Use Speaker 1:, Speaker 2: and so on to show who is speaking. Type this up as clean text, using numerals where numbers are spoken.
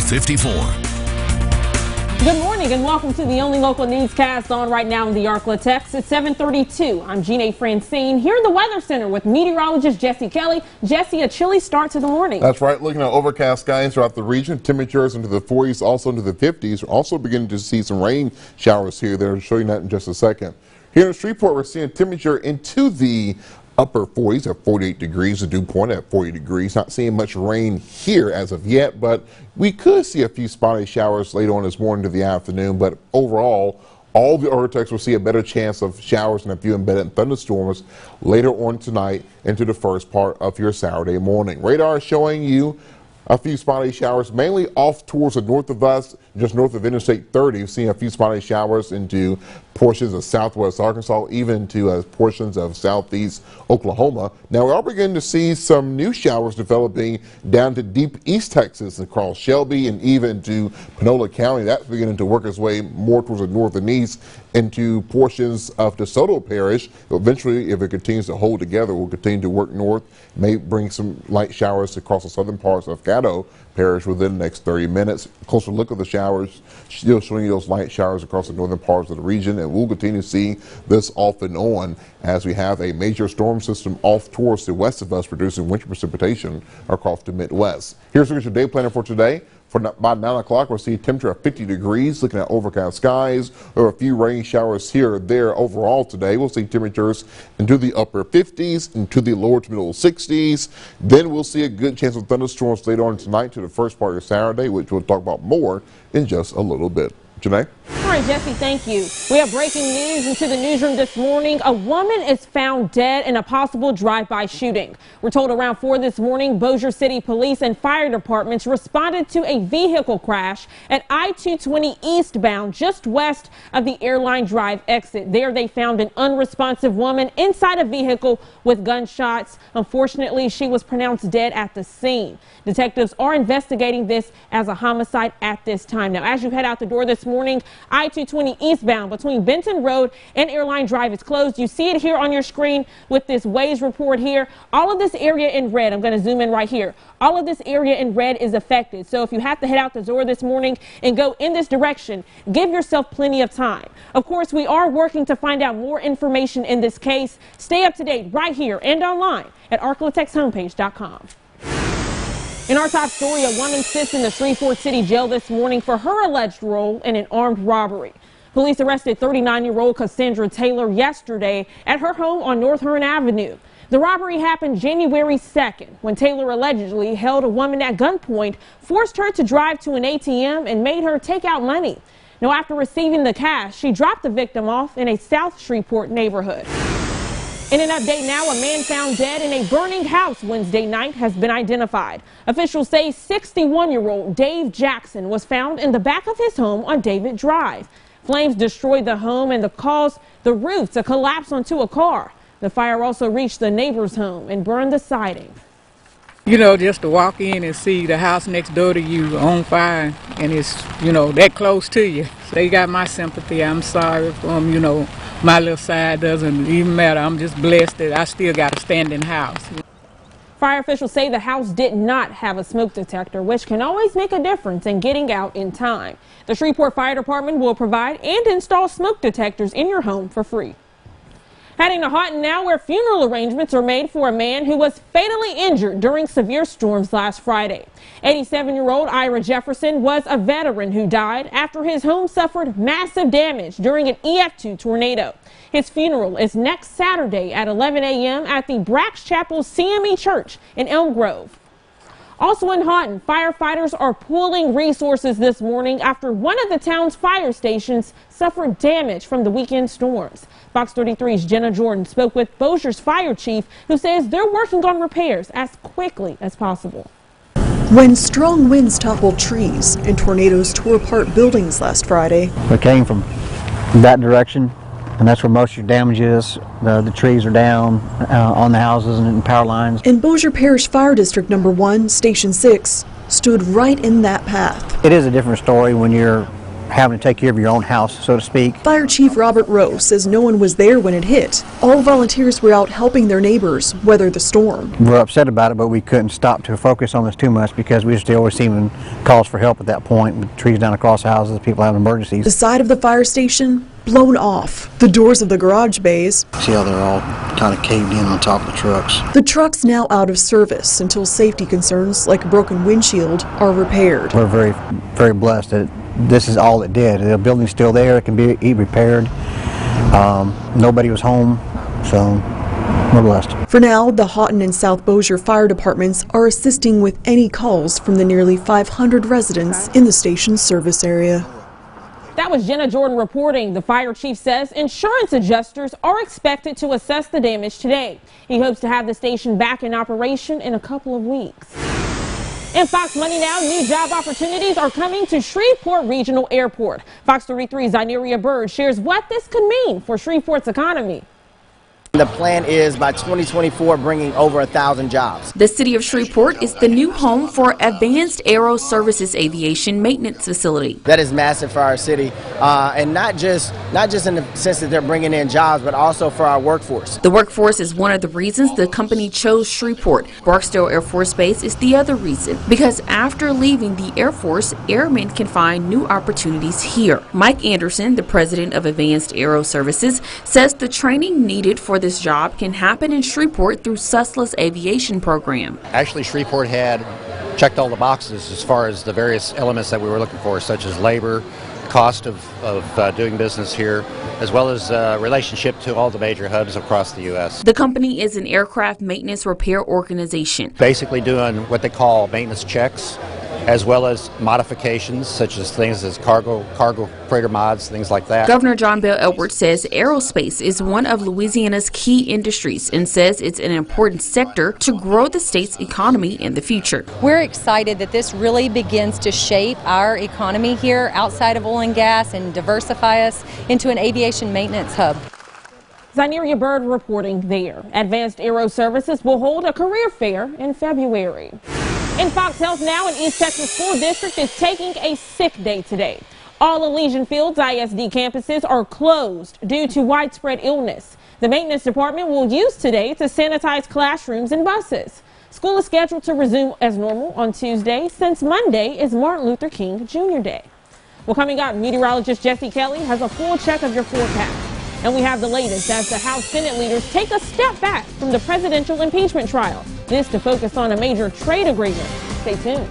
Speaker 1: 54.
Speaker 2: Good morning and welcome to the only local newscast on right now in the Arklatex. It's 7:32. I'm Jeanne Francine here in the Weather Center with meteorologist Jesse Kelly. Jesse, a chilly start to the morning.
Speaker 3: That's right. Looking at overcast skies throughout the region, temperatures into the 40s, also into the 50s. We're also beginning to see some rain showers here. They'll show you that in just a second. Here in Shreveport, we're seeing temperature into the upper 40s at 48 degrees, the dew point at 40 degrees. Not seeing much rain here as of yet, but we could see a few spotty showers later on this morning to the afternoon. But overall, all the Arklatex will see a better chance of showers and a few embedded thunderstorms later on tonight into the first part of your Saturday morning. Radar is showing you a few spotty showers, mainly off towards the north of us, just north of Interstate 30. We've seen a few spotty showers into portions of southwest Arkansas, even to portions of southeast Oklahoma. Now, we are beginning to see some new showers developing down to deep east Texas, across Shelby and even to Panola County. That's beginning to work its way more towards the north and east into portions of DeSoto Parish. Eventually, if it continues to hold together, we'll continue to work north, may bring some light showers across the southern parts of Caddo Parish within the next 30 minutes. Closer look at the showers, still showing you those light showers across the northern parts of the region, and we'll continue to see this off and on as we have a major storm system off towards the west of us, producing winter precipitation across the Midwest. Here's your day planner for today. For by 9 o'clock, we'll see a temperature of 50 degrees, looking at overcast skies, or a few rain showers here or there. Overall today, we'll see temperatures into the upper 50s, into the lower to middle 60s. Then we'll see a good chance of thunderstorms later on tonight to the first part of Saturday, which we'll talk about more in just a little bit. Janae?
Speaker 2: All right, Jesse, thank you. We have breaking news into the newsroom this morning. A woman is found dead in a possible drive-by shooting. We're told around 4 this morning, Bossier City Police and fire departments responded to a vehicle crash at I-220 eastbound, just west of the Airline Drive exit. There they found an unresponsive woman inside a vehicle with gunshots. Unfortunately, she was pronounced dead at the scene. Detectives are investigating this as a homicide at this time. Now, as you head out the door this morning, I-220 eastbound between Benton Road and Airline Drive is closed. You see it here on your screen with this Waze report here. All of this area in red, I'm going to zoom in right here. All of this area in red is affected. So if you have to head out the door this morning and go in this direction, give yourself plenty of time. Of course, we are working to find out more information in this case. Stay up to date right here and online at arklatexhomepage.com. In our top story, a woman sits in the Shreveport City Jail this morning for her alleged role in an armed robbery. Police arrested 39-year-old Cassandra Taylor yesterday at her home on North Hearn Avenue. The robbery happened January 2nd when Taylor allegedly held a woman at gunpoint, forced her to drive to an ATM, and made her take out money. Now, after receiving the cash, she dropped the victim off in a South Shreveport neighborhood. In an update now, a man found dead in a burning house Wednesday night has been identified. Officials say 61-year-old Dave Jackson was found in the back of his home on David Drive. Flames destroyed the home and caused the roof to collapse onto a car. The fire also reached the neighbor's home and burned the siding.
Speaker 4: You know, just to walk in and see the house next door to you on fire, and it's, you know, that close to you. So they got my sympathy. I'm sorry for them, you know, my little side doesn't even matter. I'm just blessed that I still got a standing house.
Speaker 2: Fire officials say the house did not have a smoke detector, which can always make a difference in getting out in time. The Shreveport Fire Department will provide and install smoke detectors in your home for free. Heading to Houghton now, where funeral arrangements are made for a man who was fatally injured during severe storms last Friday. 87-year-old Ira Jefferson was a veteran who died after his home suffered massive damage during an EF2 tornado. His funeral is next Saturday at 11 a.m. at the Brax Chapel CME Church in Elm Grove. Also in Houghton, firefighters are pooling resources this morning after one of the town's fire stations suffered damage from the weekend storms. Fox 33's Jenna Jordan spoke with Bossier's fire chief, who says they're working on repairs as quickly as possible.
Speaker 5: When strong winds toppled trees and tornadoes tore apart buildings last Friday,
Speaker 6: We came from that direction, and that's where most of your damage is. The trees are down on the houses and power lines.
Speaker 5: and Bossier Parish Fire District Number 1, Station 6, stood right in that path.
Speaker 6: It is a different story when you're having to take care of your own house, so to speak.
Speaker 5: Fire Chief Robert Rowe says no one was there when it hit. All volunteers were out helping their neighbors weather the storm.
Speaker 6: We're upset about it, but we couldn't stop to focus on this too much because we were still receiving calls for help at that point, with trees down across the houses, people having emergencies.
Speaker 5: The side of the fire station blown off. The doors of the garage bays.
Speaker 6: See how they're all kind of caved in on top of the trucks.
Speaker 5: The truck's now out of service until safety concerns like a broken windshield are repaired.
Speaker 6: We're very, very blessed that this is all it did. The building's still there, it can be repaired. Nobody was home, so we're blessed.
Speaker 5: For now, the Houghton and South Bossier fire departments are assisting with any calls from the nearly 500 residents in the station's service area.
Speaker 2: That was Jenna Jordan reporting. The fire chief says insurance adjusters are expected to assess the damage today. He hopes to have the station back in operation in a couple of weeks. In Fox Money Now, new job opportunities are coming to Shreveport Regional Airport. Fox 33's Zyneria Bird shares what this could mean for Shreveport's economy.
Speaker 1: The plan is by 2024 bringing over 1,000 jobs.
Speaker 7: The city of Shreveport is the new home for Advanced Aero Services Aviation Maintenance Facility.
Speaker 1: That is massive for our city, and not just in the sense that they're bringing in jobs, but also for our workforce.
Speaker 7: The workforce is one of the reasons the company chose Shreveport. Barksdale Air Force Base is the other reason, because after leaving the Air Force, airmen can find new opportunities here. Mike Anderson, the president of Advanced Aero Services, says the training needed for this job can happen in Shreveport through Susla's aviation program.
Speaker 8: Actually, Shreveport had checked all the boxes as far as the various elements that we were looking for, such as labor, cost of doing business here, as well as relationship to all the major hubs across the U.S.
Speaker 7: The company is an aircraft maintenance repair organization.
Speaker 8: Basically doing what they call maintenance checks, as well as modifications such as things as cargo freighter mods, things like that.
Speaker 7: Governor John Bell Edwards says aerospace is one of Louisiana's key industries and says it's an important sector to grow the state's economy in the future.
Speaker 9: We're excited that this really begins to shape our economy here outside of oil and gas and diversify us into an aviation maintenance hub.
Speaker 2: Zyneria Bird reporting there. Advanced Aero Services will hold a career fair in February. In Fox Health Now, an East Texas school district is taking a sick day today. All Elysian Fields ISD campuses are closed due to widespread illness. The maintenance department will use today to sanitize classrooms and buses. School is scheduled to resume as normal on Tuesday, since Monday is Martin Luther King Jr. Day. Well, coming up, meteorologist Jesse Kelly has a full check of your forecast. And we have the latest as the House Senate leaders take a step back from the presidential impeachment trial. This to focus on a major trade agreement. Stay tuned.